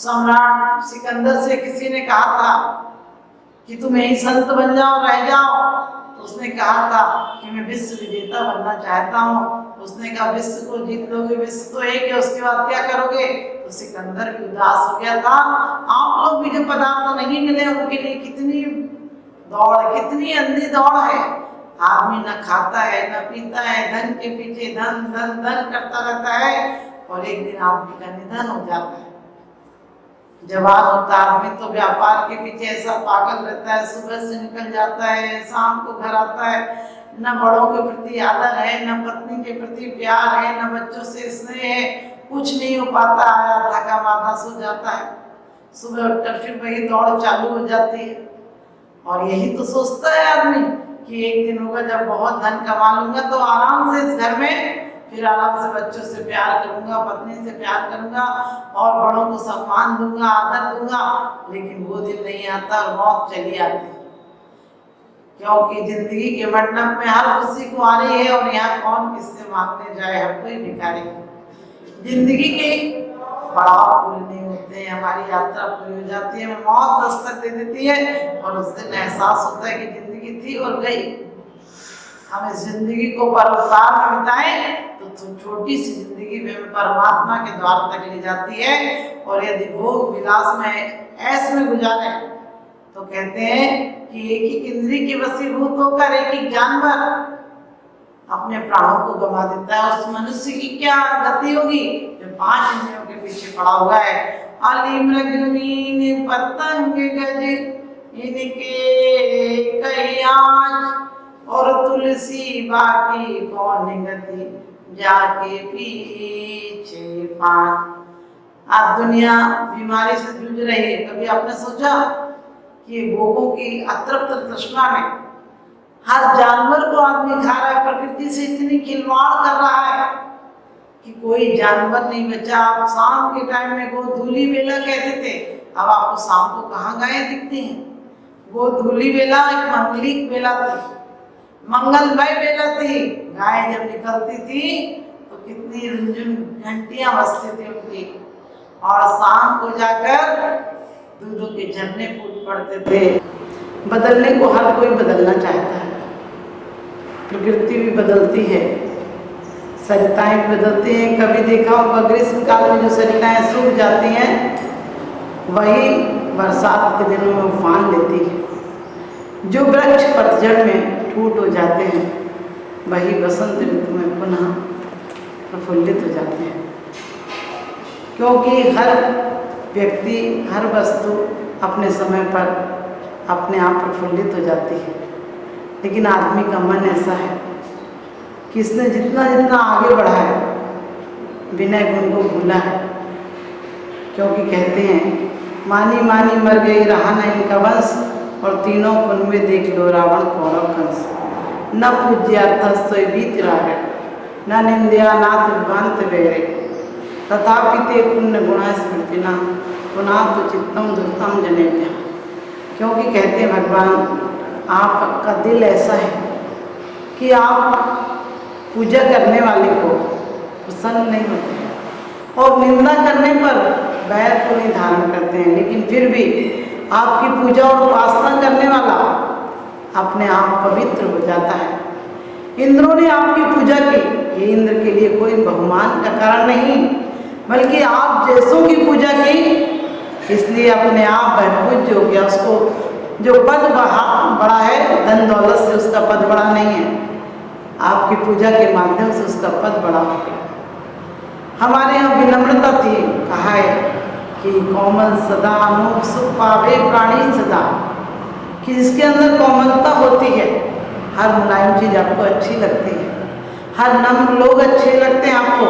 सम्राट सिकंदर से किसी ने कहा था कि तुम यही संत बन जाओ, रह जाओ, तो उसने कहा था कि मैं विश्व विजेता बनना चाहता हूँ। उसने कहा विश्व को जीत लोगे, विश्व तो एक है, उसके बाद क्या करोगे? तो सिकंदर भी उदास हो गया था। आप लोग भी जो पदार्थ नहीं मिले उनके लिए कितनी दौड़, कितनी अंधी दौड़ है। आदमी न खाता है न पीता है, धन के पीछे धन धन धन करता रहता है और एक दिन आदमी का निधन हो जाता है। जवान होता आदमी तो व्यापार के पीछे ऐसा पागल रहता है, सुबह से निकल जाता है, शाम को घर आता है, न बड़ों के प्रति आदर है, न पत्नी के प्रति प्यार है, न बच्चों से स्नेह है, कुछ नहीं हो पाता, आया थका माथा सो जाता है। सुबह उठकर फिर वही दौड़ चालू हो जाती है और यही तो सोचता है आदमी कि एक दिन होगा जब बहुत धन कमा लूंगा तो आराम से इस घर में फिर आराम से बच्चों से प्यार करूंगा, पत्नी से प्यार करूंगा और बड़ों को सम्मान दूंगा, आदर दूंगा। लेकिन वो दिन नहीं आता और मौत चली आती है, क्योंकि जिंदगी के मंडप में हर किसी को आ रही है और यहाँ कौन किससे मांगने जाए, हर कोई भिखारी। जिंदगी के पड़ाव पूरे नहीं होते हैं, हमारी यात्रा पूरी हो जाती है, मौत दस्तक दे देती है और उस दिन एहसास होता है कि जिंदगी थी और गई। हम इस जिंदगी को परोपकार में बिताएं तो छोटी सी जिंदगी में परमात्मा के द्वार तक ले जाती है। और यदि भोग विलास में ऐश में गुजारे तो कहते हैं कि एक ही इंद्रिय के वशीभूत होकर एक ही जानवर अपने प्राणों को गंवा देता है। उस मनुष्य की क्या गति होगी जो 5 इंद्रियों के पीछे पड़ा हुआ है। अली मृग मीन पतंग गज इनके कई आँच और तुलसी बाकी कौन गति जाके पीछे 5। आज दुनिया बीमारी से जूझ रही है। कभी आपने सोचा कि भोगों की अतृप्त तृष्णा में हर जानवर को आदमी खा रहा है, प्रकृति से इतनी खिलवाड़ कर रहा है कि कोई जानवर नहीं बचा। आप शाम के टाइम में गोधूली बेला कहते थे, अब आपको शाम को कहाँ गायें दिखती हैं? गोधूली बेला एक मंगलिक बेला थी, मंगलमय बेला थी। गाय जब निकलती थी तो कितनी रुंझुन घंटियां बजती थी उनकी, और शाम को जाकर दूधों के झरने फूट पड़ते थे। बदलने को हर कोई बदलना चाहता है, प्रकृति भी बदलती है, सरिताएं भी बदलती हैं। कभी देखा होगा ग्रीष्म काल में जो सरिताएं सूख जाती हैं वही बरसात के दिनों में उफान लेती है। जो वृक्ष पतझड़ में टूट हो जाते हैं वही बसंत ऋतु में पुनः प्रफुल्लित हो जाते हैं, क्योंकि हर व्यक्ति हर वस्तु अपने समय पर अपने आप प्रफुल्लित हो जाती है। लेकिन आदमी का मन ऐसा है कि इसने जितना जितना आगे बढ़ा है विनय गुण को भूला है। क्योंकि कहते हैं मानी मानी मर गई रहा न इनका वंश, और तीनों कुन में देख लो रावण कौरव कंस। न पूज्यार्थस्तोय वीतराग न निंद्या नाथ विभांत वैरे तथापि ते पुण्य गुणा स्मृतिना पुनः तो चित्तम दुर्तम जनेभ्य। क्योंकि कहते हैं भगवान आपका दिल ऐसा है कि आप पूजा करने वाले को प्रसन्न नहीं होते हैं और निंदा करने पर बैर को नहीं धारण करते हैं। लेकिन फिर भी आपकी पूजा और उपासना करने वाला अपने आप पवित्र हो जाता है। इंद्रों ने आपकी पूजा की, ये इंद्र के लिए कोई बहुमान का कारण नहीं, बल्कि आप जैसों की पूजा की इसलिए अपने आप बहुपूज्य हो गया। उसको जो पद बड़ा है धन दौलत से उसका पद बड़ा नहीं है, आपकी पूजा के माध्यम से उसका पद बड़ा हो गया। हमारे यहाँ विनम्रता थी, कहा है कि कोमल सदा अनूप सुख पावे प्राणी सदा, कि जिसके अंदर कोमलता होती है हर मुलायम चीज़ आपको अच्छी लगती है, हर नम्र लोग अच्छे लगते हैं आपको,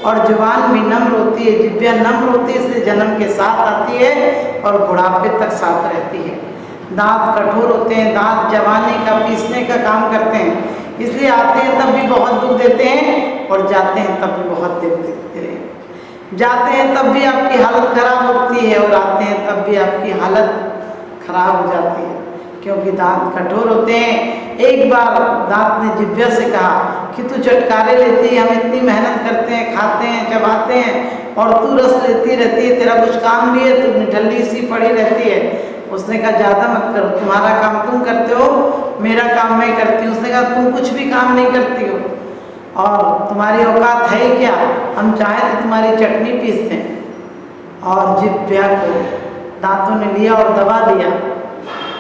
और जुबान भी नम्र होती है, जिभ्या नम्र होती है, इसलिए जन्म के साथ आती है और बुढ़ापे तक साथ रहती है। दांत कठोर होते हैं, दांत जवानी का पीसने का काम करते हैं, इसलिए आते हैं तब भी बहुत दुख देते हैं और जाते हैं तब भी बहुत दुख देते हैं। जाते हैं तब भी आपकी हालत खराब होती है और आते हैं तब भी आपकी हालत खराब हो जाती है, क्योंकि दांत कठोर होते हैं। एक बार दांत ने जिभ्या से कहा कि तू चटकारे लेती है, हम इतनी मेहनत करते हैं, खाते हैं, चबाते हैं, और तू रस लेती रहती है, तेरा कुछ काम भी है, तू निठल्ली सी पड़ी रहती है। उसने कहा ज़्यादा मत करो, तुम्हारा काम तुम करते हो, मेरा काम मैं करती हूँ। उसने कहा तुम कुछ भी काम नहीं करती हो और तुम्हारी औकात है ही क्या, हम चाहे तो तुम्हारी चटनी पीस दें। और जिभ्या को दांतों ने लिया और दबा दिया।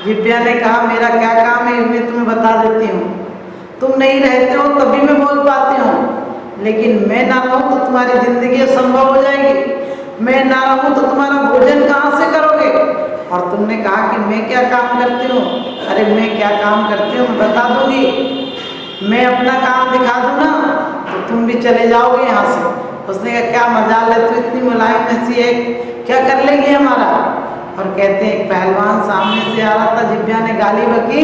जिभ्या ने कहा मेरा क्या काम है, मैं तुम्हें बता देती हूँ, तुम नहीं रहते हो तभी मैं बोल पाती हूँ, लेकिन मैं ना रहूँ तो तुम्हारी जिंदगी असंभव हो जाएगी, मैं ना रहूँ तो तुम्हारा भोजन कहाँ से करोगे। और तुमने कहा कि मैं क्या काम करती हूँ, अरे मैं क्या काम करती हूँ मैं बता दूंगी, मैं अपना काम दिखा दूँ ना तो तुम भी चले जाओगे यहाँ से। उसने कहा क्या मजाल है, तू इतनी मुलायम ऐसी है, क्या कर लेगी हमारा। और कहते हैं एक पहलवान सामने से आ रहा था, जिभ्या ने गाली बकी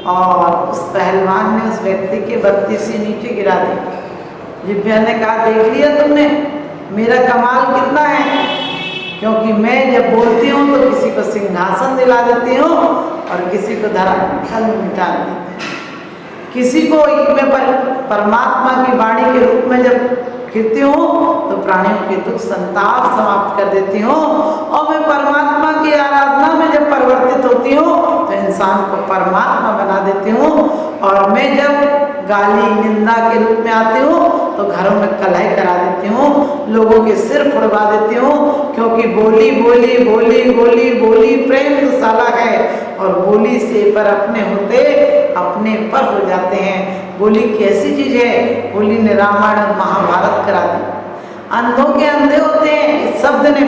और उस पहलवान ने उस व्यक्ति के 32 नीचे गिरा दी। जिभ्या ने कहा देख लिया तुमने मेरा कमाल कितना है, क्योंकि मैं जब बोलती हूँ तो किसी को सिंहासन दिला देती हूँ और किसी को धरातल में मिटा देती हूँ, किसी को मैं परमात्मा की वाणी के रूप में जब कहती हूँ तो प्राणियों के दुख संताप समाप्त कर देती हूँ, और मैं परमात्मा की आराधना में जब परिवर्तित होती हूँ तो इंसान को परमात्मा बना देती हूँ। और मैं जब गाली निंदा के रूप में आती हूँ तो घरों में कलह करा देती हूँ, लोगों के सिर फुड़वा देती हूँ, क्योंकि बोली बोली बोली बोली बोली प्रेम दुशाला है और बोली से पर अपने होते अपने पर हो जाते हैं। बोली कैसी चीज है, बोली ने रामायण महाभारत करा दी। अंधों के अंधे होते हैं, इस शब्द ने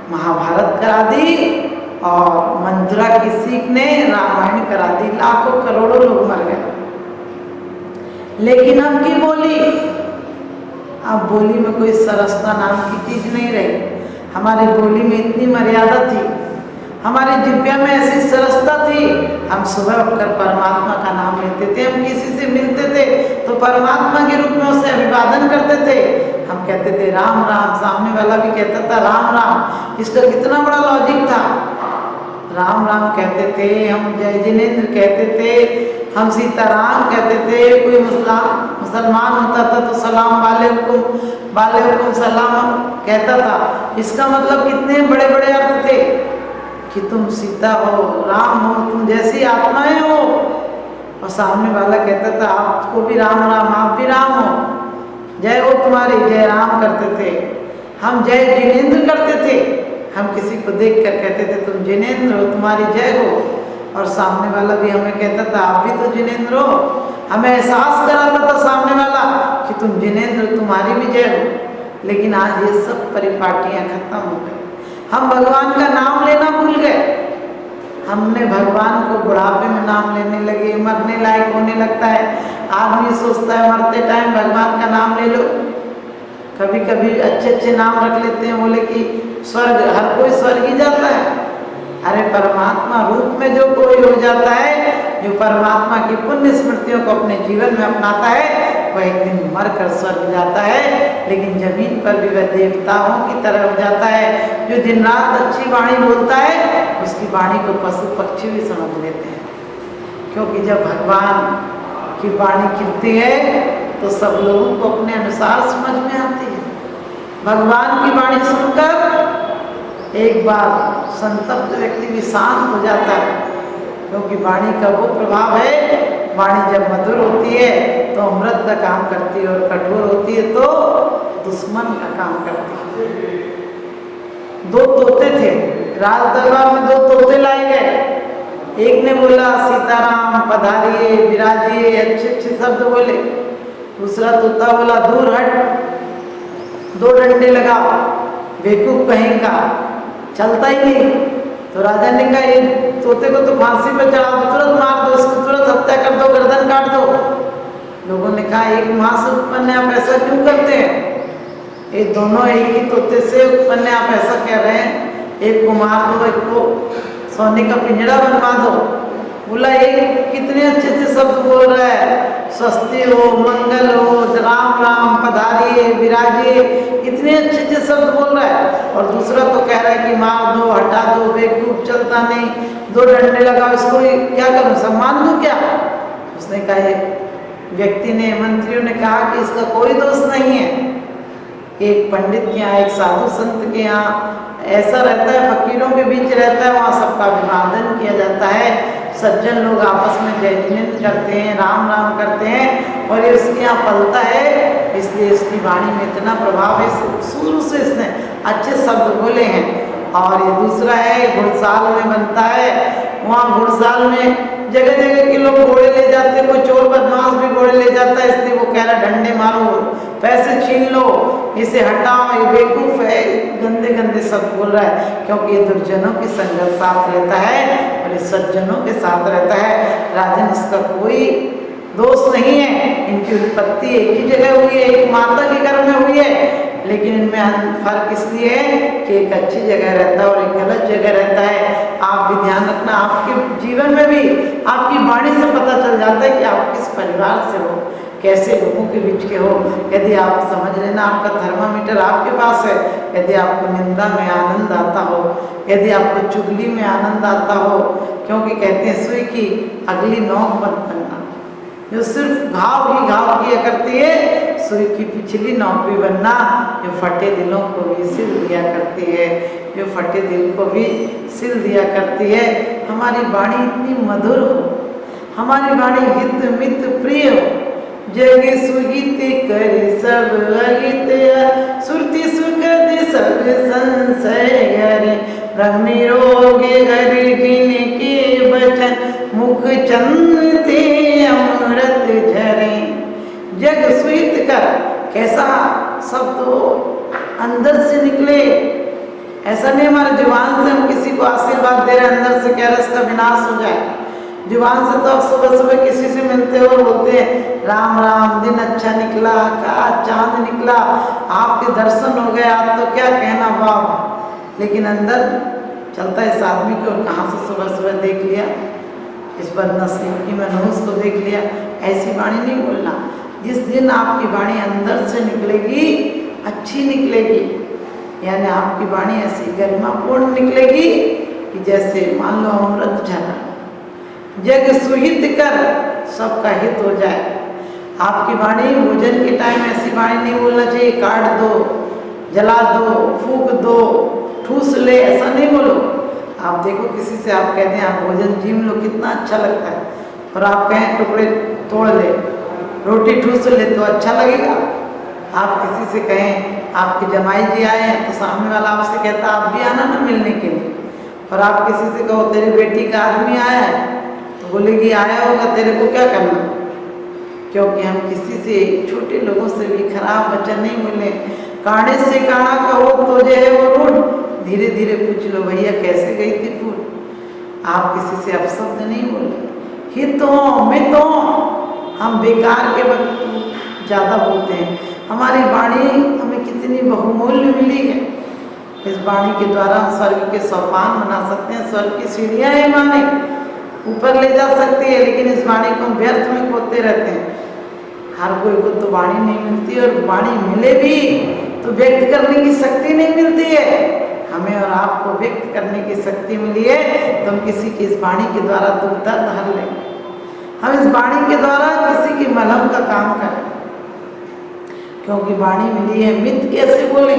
महाभारत करा दी और मंथुरा की सीख ने रामायण करा दी, लाखों करोड़ों लोग मर गए। लेकिन अब की बोली, अब बोली में कोई सरसता नाम की चीज नहीं रही। हमारी बोली में इतनी मर्यादा थी, हमारी जिभ्या में ऐसी सरसता थी, हम सुबह उठकर परमात्मा का नाम लेते थे, हम किसी से मिलते थे तो परमात्मा के रूप में उसे अभिवादन करते थे। हम कहते थे राम राम, सामने वाला भी कहता था राम राम। इसका कितना बड़ा लॉजिक था, राम राम कहते थे, हम जय जिनेन्द्र कहते थे, हम सीताराम कहते थे। कोई मुसलमान होता था तो सलाम वालेकुम सलाम कहता था। इसका मतलब कितने बड़े बड़े अर्थ थे कि तुम सीता हो, राम हो, तुम जैसी आत्माएं हो। और सामने वाला कहता था आपको भी राम राम, आप भी राम हो, जय हो तुम्हारी, जय राम करते थे। हम जय जिनेन्द्र करते थे, हम किसी को देखकर कहते थे तुम जिनेन्द्र हो, तुम्हारी जय हो। और सामने वाला भी हमें कहता था आप भी तो जिनेन्द्र हो, हमें एहसास कराता था सामने वाला कि तुम जिनेन्द्र, तुम्हारी भी जय हो। लेकिन आज ये सब परिपाटियां खत्म हो गई, हम भगवान का नाम लेना भूल गए। हमने भगवान को बुढ़ापे में नाम लेने लगे, मरने लायक होने लगता है, आदमी सोचता है मरते टाइम भगवान का नाम ले लो। कभी कभी अच्छे अच्छे नाम रख लेते हैं, बोले कि स्वर्ग, हर कोई स्वर्ग ही जाता है। अरे परमात्मा रूप में जो कोई हो जाता है, जो परमात्मा की पुण्य स्मृतियों को अपने जीवन में अपनाता है, वह एक दिन मरकर स्वर्ग जाता है। लेकिन जमीन पर भी वह देवताओं की तरह हो जाता है। जो दिन रात अच्छी वाणी बोलता है, उसकी वाणी को पशु पक्षी भी समझ लेते हैं, क्योंकि जब भगवान की वाणी खिलती है तो सब लोगों को अपने अनुसार समझ में आती है। भगवान की वाणी सुनकर एक बार संतप्त व्यक्ति भी शांत हो जाता है, क्योंकि वाणी का वो प्रभाव है, वाणी जब मधुर होती है तो अमृत का काम करती है और कठोर होती है तो दुश्मन का काम करती है। दो तोते थे, राज दरबार में दो तोते लाए गए। एक ने बोला सीताराम पधारिए विराजिए, अच्छे अच्छे शब्द बोले। दूसरा तोता बोला दूर हट, दो डंडे लगाओ, बेवकूफ कहीं का, चलता ही नहीं। तो राजा ने कहा ये तोते को तो फांसी पर चढ़ा दो, तुरंत मार दो, इसको तुरंत हत्या कर दो, गर्दन काट दो। लोगों ने कहा एक माँ से उत्पन्न आप ऐसा क्यों करते हैं? ये दोनों एक ही तोते से उत्पन्न आप ऐसा कह रहे हैं, एक को मार दो, एक को सोने का पिंजरा बनवा दो। बोला एक कितने अच्छे अच्छे शब्द बोल रहा है, स्वस्ति हो, मंगल हो, राम राम पधारिए विराजिए, इतने अच्छे अच्छे शब्द बोल रहा है। और दूसरा तो कह रहा है कि मार दो, हटा दो, बेवकूफ, चलता नहीं, 2 डंडे लगाओ, इसको क्या करूं, सम्मान दूं क्या? उसने कहा, व्यक्ति ने, मंत्रियों ने कहा कि इसका कोई दोष नहीं है। एक पंडित के यहाँ, एक साधु संत के यहाँ ऐसा रहता है, फकीरों के बीच रहता है, वहाँ सबका अभिवादन किया जाता है, सज्जन लोग आपस में जय जिनेंद्र करते हैं, राम राम करते हैं, और ये उसके यहाँ पलता है, इसलिए इसकी वाणी में इतना प्रभाव है। शुरू से इसने अच्छे शब्द बोले हैं। और ये दूसरा है, घुड़साल में बनता है, वहाँ घुड़साल में जगह जगह के लोग घोड़े ले जाते हैं, कोई चोर बदमाश भी घोड़े ले जाता है, इसलिए वो कह रहा है डंडे मारो, पैसे छीन लो, इसे हटाओ, ये बेवकूफ़ है, गंदे गंदे शब्द बोल रहा है, क्योंकि ये दुर्जनों के संग साथ रहता है और ये सज्जनों के साथ रहता है। राजन, इसका कोई दोष नहीं है, इनकी उत्पत्ति एक ही जगह हुई है, एक माता के घर में हुई है, लेकिन इनमें फर्क इसलिए है कि एक अच्छी जगह रहता है और एक गलत जगह रहता है। आप भी ध्यान रखना, आपके जीवन में भी आपकी वाणी से पता चल जाता है कि आप किस परिवार से हो, कैसे लोगों के बीच के हो। यदि आप समझ लेना, आपका थर्मामीटर आपके पास है, यदि आपको निंदा में आनंद आता हो, यदि आपको चुगली में आनंद आता हो, क्योंकि कहते हैं सुई की अगली नोक मत बनना, जो सिर्फ घाव ही घाव किया करती है, सुई की पिछली नोक भी बनना, जो फटे दिलों को भी सिल दिया करती है, जो फटे दिल को भी सिल दिया करती है। हमारी वाणी इतनी मधुर हो, हमारी वाणी हित मित प्रिय हो, जग सुहित कर सब अहित, सुरति सुखद सब संशय हरे, ब्रह्म रोग हर दिन के बचन, मुख चंद्र ते अमृत झरे। जग सुहित कर, कैसा शब्द हो, अंदर से निकले, ऐसा नहीं हमारे जुबान से हम किसी को आशीर्वाद दे रहे हैं, अंदर से कह रहे इसका विनाश हो जाए। जुबान से तो आप सुबह सुबह किसी से मिलते हो और बोलते हैं राम राम, दिन अच्छा निकला, का चांद निकला, आपके दर्शन हो गए, आप तो क्या कहना बाप। लेकिन अंदर चलता है इस आदमी को, और कहाँ से सुबह सुबह देख लिया, इस बदनसीब की मनहूस को देख लिया। ऐसी वाणी नहीं बोलना। जिस दिन आपकी वाणी अंदर से निकलेगी, अच्छी निकलेगी, यानी आपकी वाणी ऐसी गरिमापूर्ण निकलेगी कि जैसे मान लो अमृत झरा। जग सुहित कर, सबका हित हो जाए। आपकी वाणी भोजन के टाइम ऐसी वाणी नहीं बोलना चाहिए, काट दो, जला दो, फूंक दो, ठूस ले, ऐसा नहीं बोलो। आप देखो किसी से आप कहते हैं आप भोजन जीम लो, कितना अच्छा लगता है, और आप कहें टुकड़े तोड़ ले, रोटी ठूस ले, तो अच्छा लगेगा। आप किसी से कहें आपके जमाई जी आए हैं, तो सामने वाला आपसे कहता आप भी आना ना मिलने के लिए। और आप किसी से कहो तेरी बेटी का आदमी आया है, तो बोलेगी आया होगा, तेरे को क्या करना। क्योंकि हम किसी से, छोटे लोगों से भी खराब वचन नहीं बोले। काढ़े से काढ़ा कहो तो जो है वो रूठ, धीरे धीरे पूछ लो भैया कैसे गई थी फूल। आप किसी से अपशब्द नहीं बोले। हितों मितों, हम बेकार के वक्त ज़्यादा बोलते हैं। हमारी वाणी हमें कितनी बहुमूल्य मिली है। इस वाणी के द्वारा हम स्वर्ग के सोपान बना सकते हैं। स्वर्ग की सीढ़ियाँ हैं वाणी, ऊपर ले जा सकती है, लेकिन इस वाणी को हम व्यर्थ में खोते रहते हैं। हर कोई को तो वाणी नहीं मिलती, और वाणी मिले भी तो व्यक्त करने की शक्ति नहीं मिलती है। हमें और आपको व्यक्त करने की शक्ति मिली है, तो हम किसी की इस वाणी के द्वारा दुख दर्द हर लें। हम इस वाणी के द्वारा किसी की मलहम का काम करें, क्योंकि वाणी मिली है। मित कैसे बोलें?